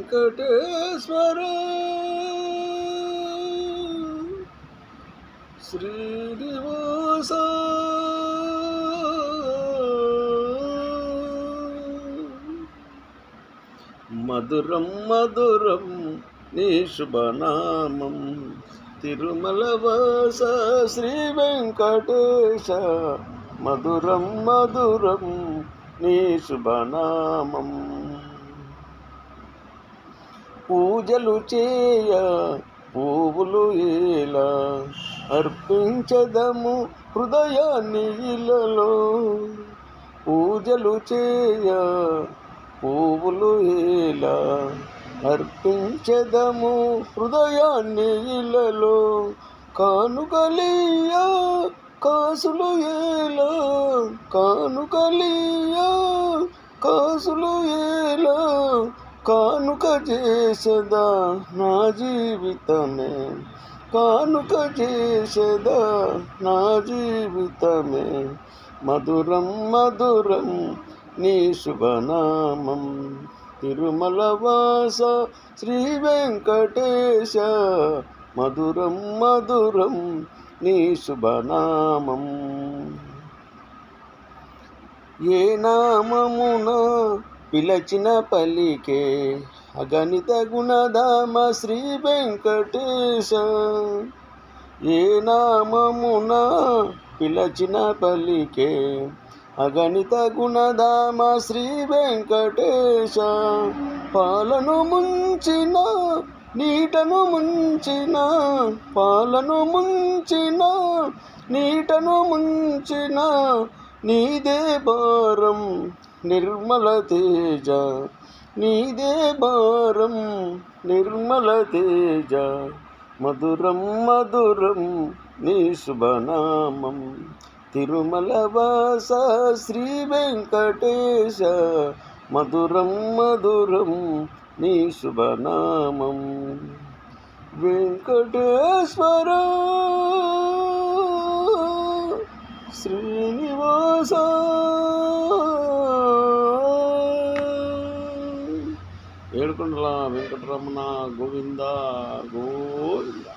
వెంకటేశ్వర శ్రీనివాస మధురం మధురం నీ శుభనామం తిరుమలవాస శ్రీ వెంకటేశ మధురం మధురం నీ శుభనామం పూజలు చేయ పువ్వులు ఇలా అర్పించదము హృదయాన్ని ఇలలో పూజలు చేయ పువ్వులు ఇలా అర్పించదము హృదయాన్ని ఇలలో కానుకలియా కాసులు ఏలా కానుకలియా కాసులు ఏలా కానుక చేసదా నా జీవితమే కానుక చేసదా నా జీవితమే మధురం మధురం నీ శుభనామం తిరుమలవాస శ్రీ వెంకటేశ మధురం మధురం నీ శుభనామం ఏ నామమున పిలచిన పలికే అగణిత గుణధామ శ్రీ వెంకటేశ ఏ నామమున పిలచిన పలికే అగణిత గుణధామ శ్రీ వెంకటేశ పాలను ముంచిన నీటను ముంచిన పాలను ముంచిన నీటను ముంచిన నీదే భారం నిర్మల తేజ నీదే భారం నిర్మల తేజ మధురం మధురం నీ శుభనామం తిరుమలవాస శ్రీ వెంకటేశ మధురం మధురం నీ శుభనామం వెంకటేశ్వర శ్రీనివాస ఏడుకొండల వెంకటరమణ గోవింద గోవింద.